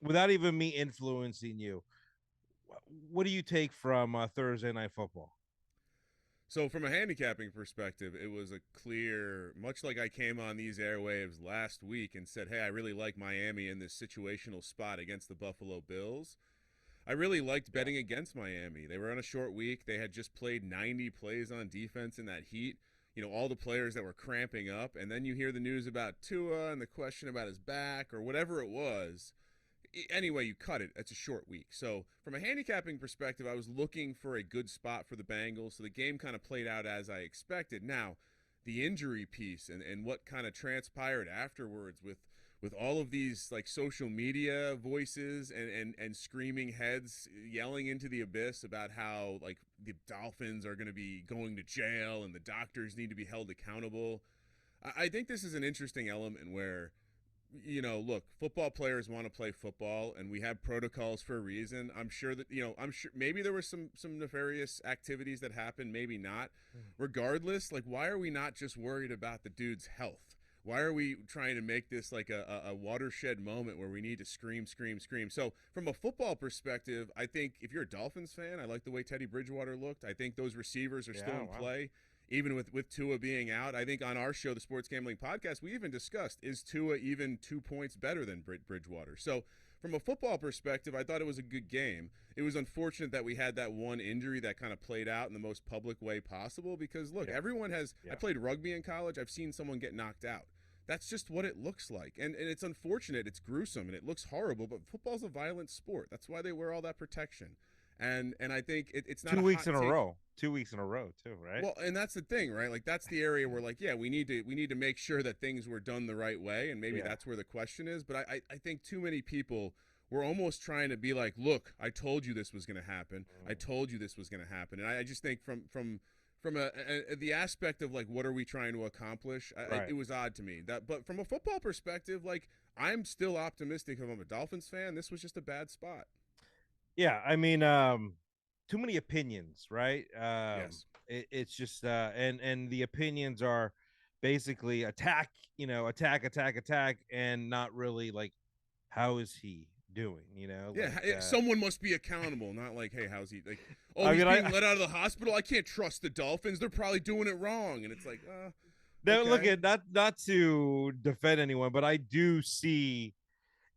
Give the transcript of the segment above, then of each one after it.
without even me influencing you, what do you take from Thursday night football? So, from a handicapping perspective, it was a clear, much like I came on these airwaves last week and said, hey, I really like Miami in this situational spot against the Buffalo Bills. I really liked Yeah. betting against Miami. They were on a short week. They had just played 90 plays on defense in that heat. You know, all the players that were cramping up. And then you hear the news about Tua and the question about his back or whatever it was. Anyway, you cut it. It's a short week. So, from a handicapping perspective, I was looking for a good spot for the Bengals. So the game kind of played out as I expected. Now, the injury piece and what kind of transpired afterwards with all of these like social media voices and screaming heads yelling into the abyss about how like the Dolphins are going to be going to jail and the doctors need to be held accountable. I think this is an interesting element where look, football players want to play football, and we have protocols for a reason. I'm sure that I'm sure maybe there were some nefarious activities that happened, maybe not. Regardless, like, why are we not just worried about the dude's health? Why are we trying to make this like a watershed moment where we need to scream, scream, scream? So, from a football perspective, I think if you're a Dolphins fan, I like the way Teddy Bridgewater looked. I think those receivers are still Yeah. in Wow. play even with Tua being out. I think on our show, the Sports Gambling Podcast, we even discussed, is Tua even 2 points better than Bridgewater? So from a football perspective, I thought it was a good game. It was unfortunate that we had that one injury that kind of played out in the most public way possible because, look, Yeah. everyone has – I Yeah. played rugby in college. I've seen someone get knocked out. That's just what it looks like. And it's unfortunate. It's gruesome and it looks horrible, but football's a violent sport. That's why they wear all that protection. And I think it's not Two a weeks hot in a take. row. 2 weeks in a row too, right? Well, and that's the thing, right? Like that's the area where like, yeah, we need to make sure that things were done the right way, and maybe Yeah. that's where the question is. But I think too many people were almost trying to be like, look, I told you this was going to happen. I Mm. told you this was going to happen. And I just think from the aspect of like what are we trying to accomplish, Right. it was odd to me that. But from a football perspective, like I'm still optimistic. If I'm a Dolphins fan, this was just a bad spot. Yeah. I mean, too many opinions, right? Yes. It's just and the opinions are basically attack, attack, attack, attack, and not really like how is he doing, Yeah, someone must be accountable. Not like, hey, how's he? Like, oh, I he's mean, being let out of the hospital. I can't trust the Dolphins. They're probably doing it wrong. And it's like, now look okay, at not to defend anyone, but I do see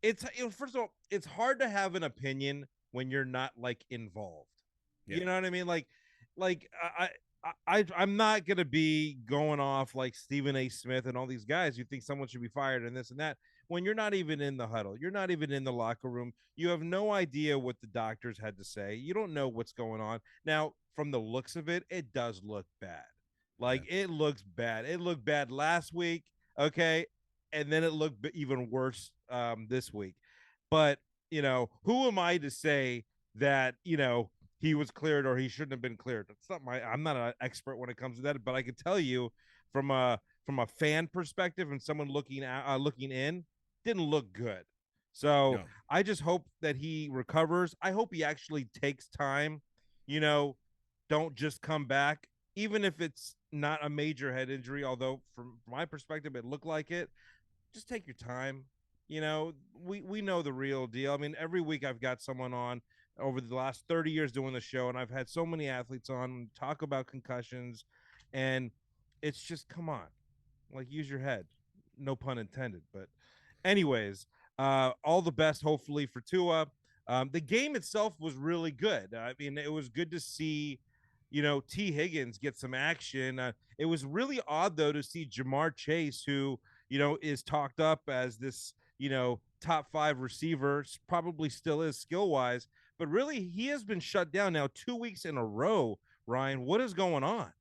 it's first of all, it's hard to have an opinion when you're not like involved. yeah, You know what I mean? Like I'm not gonna be going off like Stephen A. Smith and all these guys who think someone should be fired and this and that when you're not even in the huddle. You're not even in the locker room. You have no idea what the doctors had to say. You don't know what's going on. Now, from the looks of it, it does look bad. yeah. Like it looks bad. It looked bad last week, okay, and then it looked even worse this week. But who am I to say that he was cleared or he shouldn't have been cleared? That's not my. I'm not an expert when it comes to that, but I can tell you from a fan perspective and someone looking in, didn't look good. So No, I just hope that he recovers. I hope he actually takes time. You know, don't just come back, even if it's not a major head injury. Although from my perspective, it looked like it. Just take your time. We know the real deal. I mean, every week I've got someone on over the last 30 years doing the show, and I've had so many athletes on talk about concussions, and it's just come on, like use your head. No pun intended. But anyways, all the best hopefully for Tua. The game itself was really good. I mean, it was good to see, T. Higgins get some action. It was really odd though to see Jamar Chase, who is talked up as this top five receiver, probably still is skill wise, but really he has been shut down now 2 weeks in a row. Ryan, what is going on?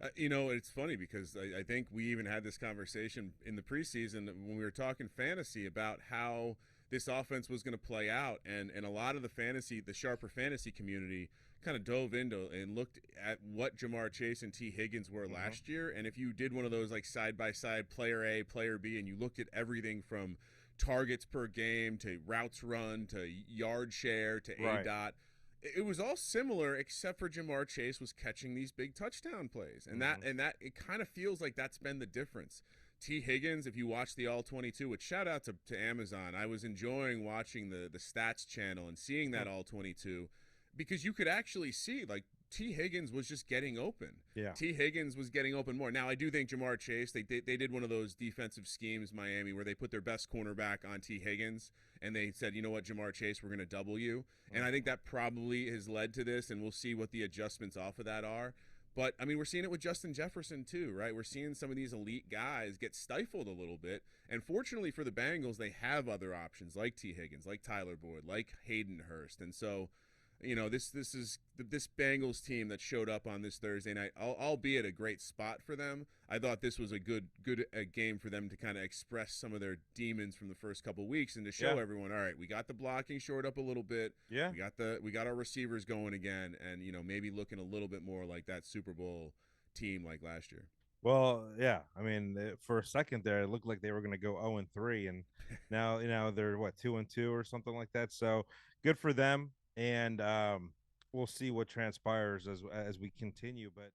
it's funny because I think we even had this conversation in the preseason when we were talking fantasy about how this offense was going to play out, and a lot of the sharper fantasy community kind of dove into and looked at what Jamar Chase and T. Higgins were Mm-hmm. last year. And if you did one of those like side by side player A, player B, and you looked at everything from targets per game to routes run to yard share to A Right. dot, it was all similar except for Jamar Chase was catching these big touchdown plays. And that Mm-hmm. and that it kind of feels like that's been the difference. T. Higgins, if you watch the All 22, which shout out to Amazon, I was enjoying watching the stats channel and seeing that All 22 because you could actually see like T. Higgins was just getting open. Yeah. T. Higgins was getting open more. Now I do think Jamar Chase they did one of those defensive schemes, Miami, where they put their best cornerback on T. Higgins and they said, you know what, Jamar Chase, we're going to double you. And I think that probably has led to this, and we'll see what the adjustments off of that are. But I mean, we're seeing it with Justin Jefferson too, right? We're seeing some of these elite guys get stifled a little bit. And fortunately for the Bengals, they have other options like T. Higgins, like Tyler Boyd, like Hayden Hurst. And so, you know, this is this Bengals team that showed up on this Thursday night, albeit a great spot for them. I thought this was a good game for them to kind of express some of their demons from the first couple weeks and to show everyone, all right, we got the blocking shored up a little bit. Yeah. We got our receivers going again, and you know, maybe looking a little bit more like that Super Bowl team like last year. Well, yeah. I mean, for a second there, it looked like they were going to go 0-3, and now they're what 2-2 or something like that. So good for them, and we'll see what transpires as we continue. But